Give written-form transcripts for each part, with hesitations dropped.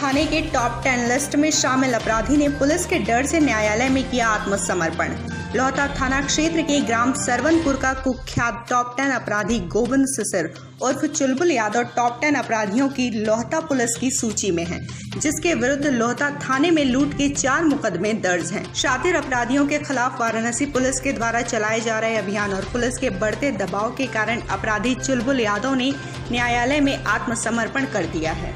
थाने के top 10 list में शामिल अपराधी ने पुलिस के डर से न्यायालय में किया आत्मसमर्पण। लोहता थाना क्षेत्र के ग्राम सरवनपुर का कुख्यात टॉप 10 अपराधी गोविंद सिसिर उर्फ चुलबुल यादव टॉप 10 अपराधियों की लोहता पुलिस की सूची में है, जिसके विरुद्ध लोहता थाने में लूट के 4 मुकदमे दर्ज हैं। शातिर अपराधियों के खिलाफ वाराणसी पुलिस के द्वारा चलाए जा रहे अभियान और पुलिस के बढ़ते दबाव के कारण अपराधी चुलबुल यादव ने न्यायालय में आत्मसमर्पण कर दिया है।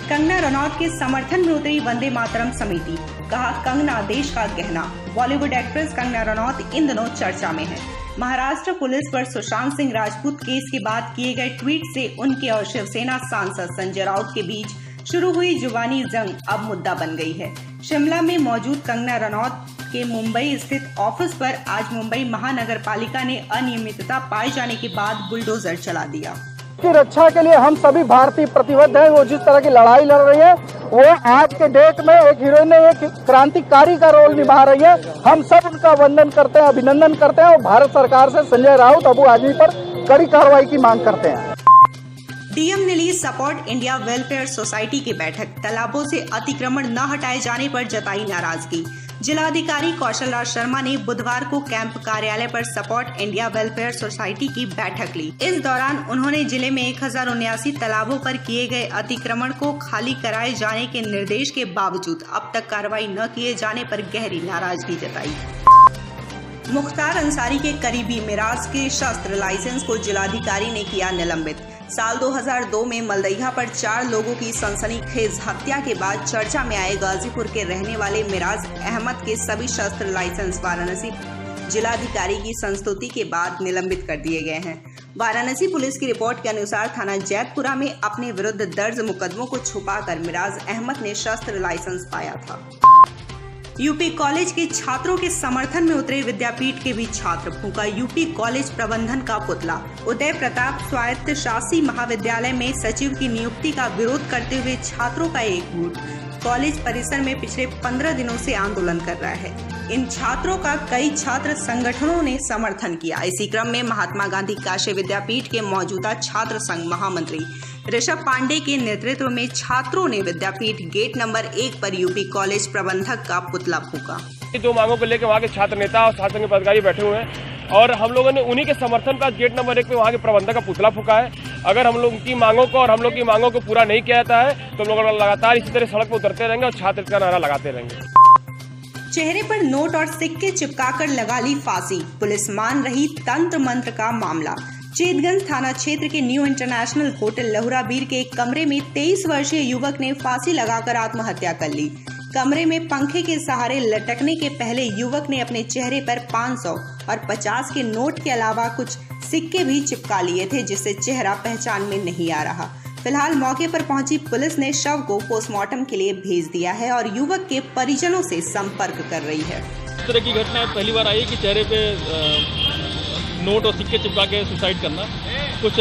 कंगना रनौत के समर्थन में उतरी वंदे मातरम समिति, कहा कंगना देश का गहना। बॉलीवुड एक्ट्रेस कंगना रनौत इन दिनों चर्चा में है। महाराष्ट्र पुलिस पर सुशांत सिंह राजपूत केस के बाद किए गए ट्वीट से उनके और शिवसेना सांसद संजय राउत के बीच शुरू हुई जुबानी जंग अब मुद्दा बन गई है। शिमला में मौजूद कंगना रनौत के मुंबई स्थित ऑफिस पर आज मुंबई महानगर पालिका ने अनियमितता पाए जाने के बाद बुलडोजर चला दिया। की रक्षा के लिए हम सभी भारतीय प्रतिबद्ध हैं। वो जिस तरह की लड़ाई लड़ रही है, वो आज के डेट में एक हीरोइन ने एक क्रांतिकारी का रोल निभा रही है। हम सब उनका वंदन करते हैं, अभिनंदन करते हैं और भारत सरकार से संजय राउत अबू आदमी पर कड़ी कार्रवाई की मांग करते हैं। डीएम ने ली सपोर्ट इंडिया वेलफेयर सोसाइटी की बैठक। तालाबों से अतिक्रमण न हटाए जाने पर जताई नाराजगी। जिलाधिकारी कौशल राज शर्मा ने बुधवार को कैंप कार्यालय पर सपोर्ट इंडिया वेलफेयर सोसाइटी की बैठक ली। इस दौरान उन्होंने जिले में 1079 तालाबों पर किए गए अतिक्रमण को खाली कराए जाने के निर्देश के बावजूद अब तक कार्रवाई न किए जाने पर गहरी नाराजगी जताई। मुख्तार अंसारी के करीबी मिराज के शस्त्र लाइसेंस को जिलाधिकारी ने किया निलंबित। साल 2002 में मलदहिया पर 4 लोगों की सनसनीखेज हत्या के बाद चर्चा में आए गाजीपुर के रहने वाले मिराज अहमद के सभी शस्त्र लाइसेंस वाराणसी जिलाधिकारी की संस्तुति के बाद निलंबित कर दिए गए हैं। वाराणसी पुलिस की रिपोर्ट के अनुसार थाना जैतपुरा में अपने विरुद्ध दर्ज मुकदमों को छुपाकर मिराज अहमद ने शस्त्र लाइसेंस पाया था। यूपी कॉलेज के छात्रों के समर्थन में उतरे विद्यापीठ के भी छात्र, फूंका यूपी कॉलेज प्रबंधन का पुतला। उदय प्रताप स्वायत्त शासी महाविद्यालय में सचिव की नियुक्ति का विरोध करते हुए छात्रों का एक गुट कॉलेज परिसर में पिछले 15 दिनों से आंदोलन कर रहा है। इन छात्रों का कई छात्र संगठनों ने समर्थन किया। इसी क्रम में महात्मा गांधी काशी विद्यापीठ के मौजूदा छात्र संघ महामंत्री ऋषभ पांडे के नेतृत्व में छात्रों ने विद्यापीठ गेट नंबर 1 पर यूपी कॉलेज प्रबंधक का पुतला फूंका। 2 मांगों को लेकर वहाँ के छात्र नेता और छात्र संघ के पदाधिकारी बैठे हुए हैं और हम लोगों ने उन्हीं के समर्थन का गेट नंबर 1 पे वहाँ के प्रबंधक का पुतला फूंका है। अगर हम लोग की मांगों को और हम लोग की मांगों को पूरा नहीं किया जाता है तो हम लोग लगातार इसी तरह सड़क पर उतरते रहेंगे और छात्र का नारा लगाते रहेंगे। चेहरे पर नोट और सिक्के चिपकाकर लगा ली फांसी, पुलिस मान रही तंत्र मंत्र का मामला। चेतगंज थाना क्षेत्र के न्यू इंटरनेशनल होटल लहुराबीर के एक कमरे में 23 वर्षीय युवक ने फांसी लगाकर आत्महत्या कर ली। कमरे में पंखे के सहारे लटकने के पहले युवक ने अपने चेहरे पर 500 और 50 के नोट के अलावा कुछ सिक्के भी चिपका लिए थे, जिससे चेहरा पहचान में नहीं आ रहा। फिलहाल मौके पर पहुंची पुलिस ने शव को पोस्टमार्टम के लिए भेज दिया है और युवक के परिजनों से संपर्क कर रही है। इस तरह की घटना पहली बार आई कि चेहरे पे नोट और सिक्के चिपका के सुसाइड करना कुछ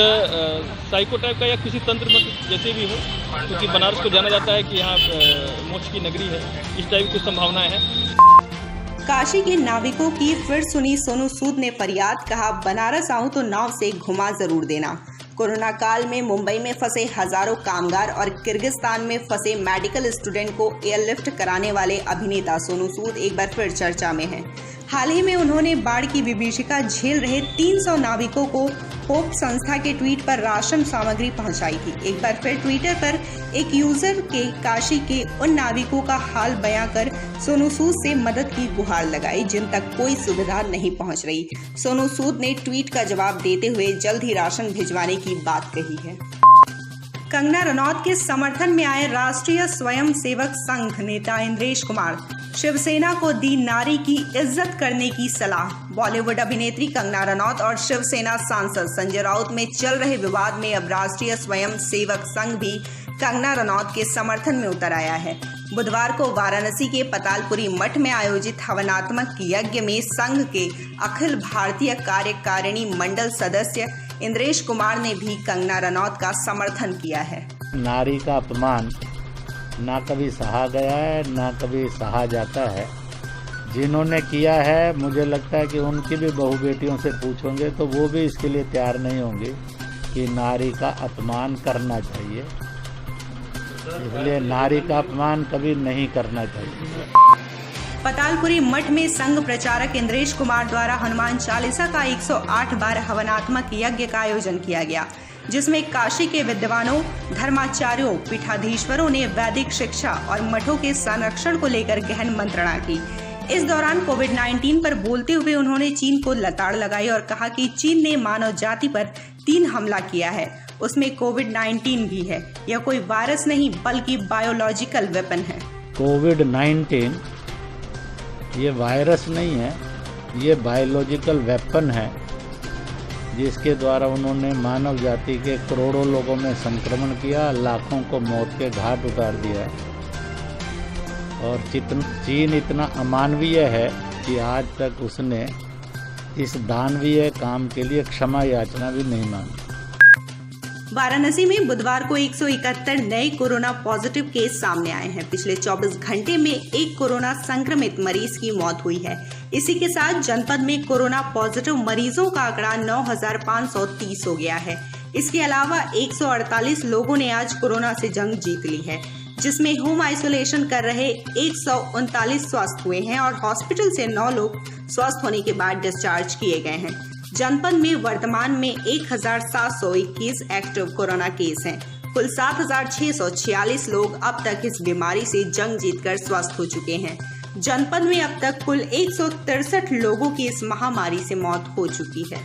साइको टाइप का या किसी तंत्र मंत्र जैसे भी हो, क्योंकि बनारस को जाना जाता है कि यहाँ मोक्ष की नगरी है। इस टाइप की कुछ संभावनाएं हैं। काशी के नाविकों की फिर सुनी सोनू सूद ने फरियाद, कहा बनारस आऊं तो नाव से घुमा जरूर देना। कोरोना काल में मुंबई में फंसे हजारों कामगार और किर्गिस्तान में फंसे मेडिकल स्टूडेंट को एयरलिफ्ट कराने वाले अभिनेता सोनू सूद एक बार फिर चर्चा में हैं। हाल ही में उन्होंने बाढ़ की विभीषिका झेल रहे 300 नाविकों को होप संस्था के ट्वीट पर राशन सामग्री पहुंचाई थी। एक बार फिर ट्विटर पर एक यूजर के काशी के उन नाविकों का हाल बयां कर सोनू सूद से मदद की गुहार लगाई, जिन तक कोई सुविधा नहीं पहुंच रही। सोनू सूद ने ट्वीट का जवाब देते हुए जल्द ही राशन भिजवाने की बात कही है। कंगना रनौत के समर्थन में आए राष्ट्रीय स्वयं सेवक संघ नेता इंद्रेश कुमार, शिवसेना को दी नारी की इज्जत करने की सलाह। बॉलीवुड अभिनेत्री कंगना रनौत और शिवसेना सांसद संजय राउत में चल रहे विवाद में अब राष्ट्रीय स्वयं सेवक संघ भी कंगना रनौत के समर्थन में उतर आया है। बुधवार को वाराणसी के पतालपुरी मठ में आयोजित हवनात्मक यज्ञ में संघ के अखिल भारतीय कार्यकारिणी मंडल सदस्य इंद्रेश कुमार ने भी कंगना रनौत का समर्थन किया है। नारी का अपमान ना कभी सहा गया है ना कभी सहा जाता है। जिन्होंने किया है, मुझे लगता है कि उनकी भी बहू बेटियों से पूछोगे तो वो भी इसके लिए तैयार नहीं होंगे कि नारी का अपमान करना चाहिए। इसलिए नारी का अपमान कभी नहीं करना चाहिए। पतालपुरी मठ में संघ प्रचारक इंद्रेश कुमार द्वारा हनुमान चालीसा का 108 बार हवनात्मक यज्ञ का आयोजन किया गया, जिसमें काशी के विद्वानों, धर्माचार्यों, पीठाधीश्वरों ने वैदिक शिक्षा और मठों के संरक्षण को लेकर गहन मंत्रणा की। इस दौरान कोविड-19 पर बोलते हुए उन्होंने चीन को लताड़ लगाई और कहा कि चीन ने मानव जाति पर 3 हमला किया है, उसमें कोविड-19 भी है। यह कोई वायरस नहीं बल्कि बायोलॉजिकल वेपन है। कोविड-19 ये वायरस नहीं है, ये बायोलॉजिकल वेपन है, जिसके द्वारा उन्होंने मानव जाति के करोड़ों लोगों में संक्रमण किया, लाखों को मौत के घाट उतार दिया। और चीन इतना अमानवीय है कि आज तक उसने इस दानवीय काम के लिए क्षमा याचना भी नहीं मांगी। वाराणसी में बुधवार को 171 नए कोरोना पॉजिटिव केस सामने आए हैं। पिछले 24 घंटे में एक कोरोना संक्रमित मरीज की मौत हुई है। इसी के साथ जनपद में कोरोना पॉजिटिव मरीजों का आंकड़ा 9,530 हो गया है। इसके अलावा 148 लोगों ने आज कोरोना से जंग जीत ली है, जिसमें होम आइसोलेशन कर रहे 139 स्वस्थ हुए हैं और हॉस्पिटल से 9 लोग स्वस्थ होने के बाद डिस्चार्ज किए गए हैं। जनपद में वर्तमान में 1,721 एक्टिव कोरोना केस हैं। कुल 7,646 लोग अब तक इस बीमारी से जंग जीतकर स्वस्थ हो चुके हैं। जनपद में अब तक कुल 163 लोगों की इस महामारी से मौत हो चुकी है।